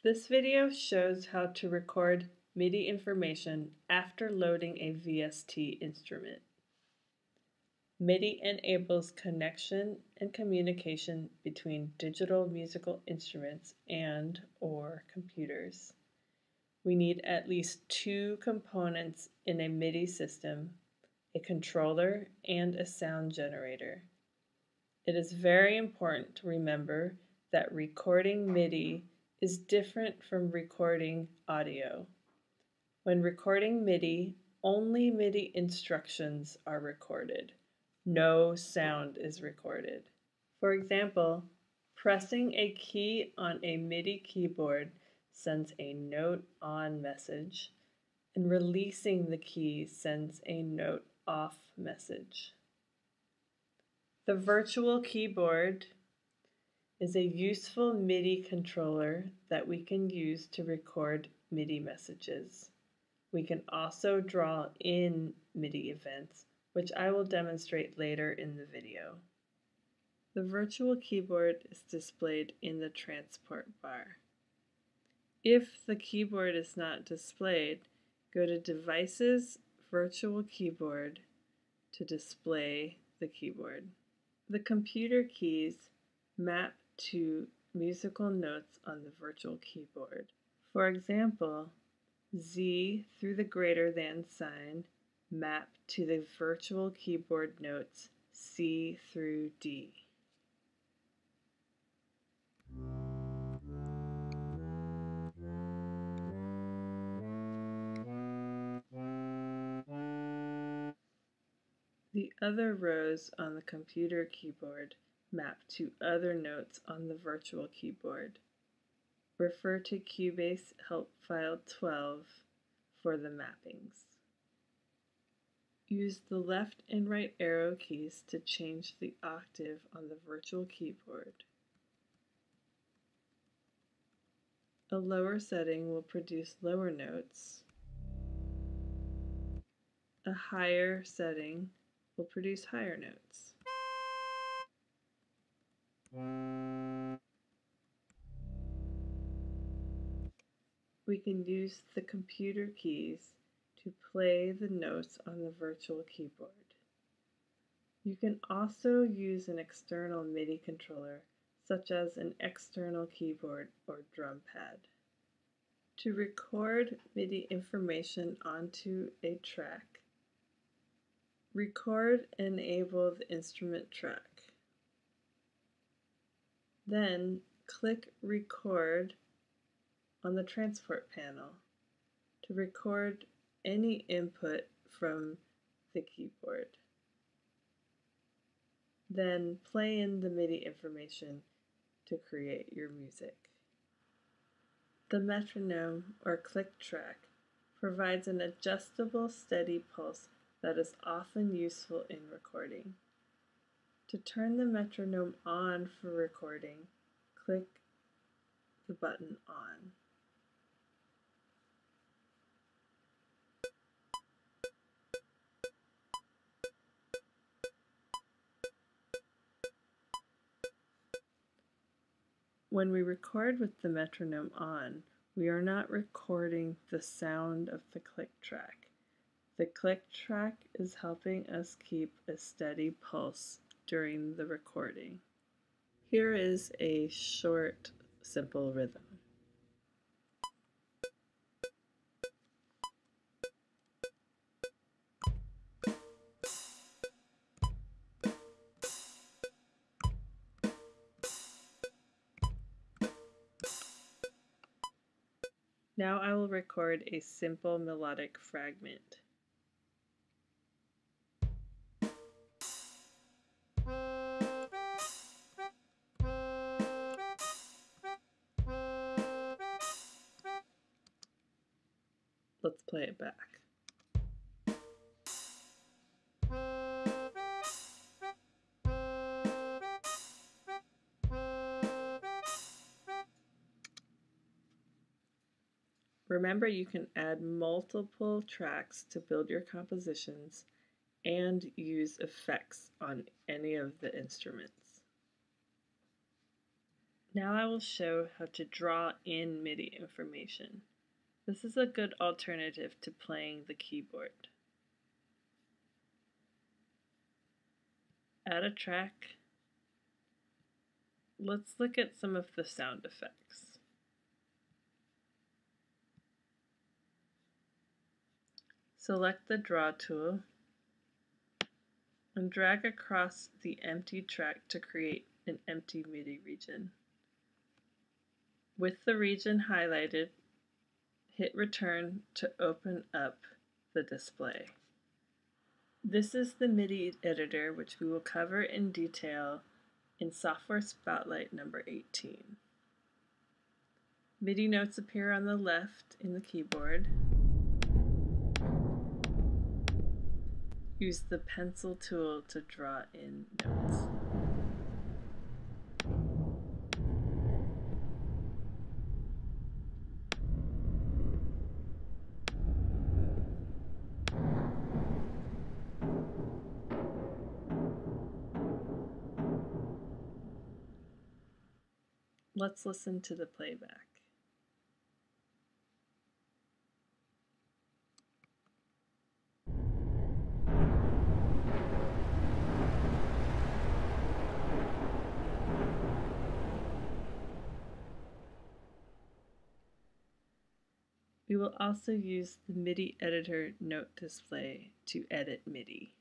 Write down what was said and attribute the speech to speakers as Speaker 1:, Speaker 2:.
Speaker 1: This video shows how to record MIDI information after loading a VST instrument. MIDI enables connection and communication between digital musical instruments and/or computers. We need at least two components in a MIDI system, a controller and a sound generator. It is very important to remember that recording MIDI is different from recording audio. When recording MIDI, only MIDI instructions are recorded. No sound is recorded. For example, pressing a key on a MIDI keyboard sends a note on message, and releasing the key sends a note off message. The virtual keyboard is a useful MIDI controller that we can use to record MIDI messages. We can also draw in MIDI events, which I will demonstrate later in the video. The virtual keyboard is displayed in the transport bar. If the keyboard is not displayed, go to Devices, Virtual Keyboard to display the keyboard. The computer keys map to musical notes on the virtual keyboard. For example, Z through the greater than sign map to the virtual keyboard notes C through D. The other rows on the computer keyboard map to other notes on the virtual keyboard. Refer to Cubase Help File 12 for the mappings. Use the left and right arrow keys to change the octave on the virtual keyboard. A lower setting will produce lower notes. A higher setting will produce higher notes. We can use the computer keys to play the notes on the virtual keyboard. You can also use an external MIDI controller, such as an external keyboard or drum pad. To record MIDI information onto a track, record and enable the instrument track. Then click Record on the transport panel to record any input from the keyboard. Then play in the MIDI information to create your music. The metronome or click track provides an adjustable steady pulse that is often useful in recording. To turn the metronome on for recording, click the button On. When we record with the metronome on, we are not recording the sound of the click track. The click track is helping us keep a steady pulse during the recording. Here is a short, simple rhythm. Now I will record a simple melodic fragment. Let's play it back. Remember, you can add multiple tracks to build your compositions and use effects on any of the instruments. Now I will show how to draw in MIDI information. This is a good alternative to playing the keyboard. Add a track. Let's look at some of the sound effects. Select the Draw tool and drag across the empty track to create an empty MIDI region. With the region highlighted, hit Return to open up the display. This is the MIDI editor, which we will cover in detail in Software Spotlight number 18. MIDI notes appear on the left in the keyboard. Use the pencil tool to draw in notes. Let's listen to the playback. We will also use the MIDI editor note display to edit MIDI.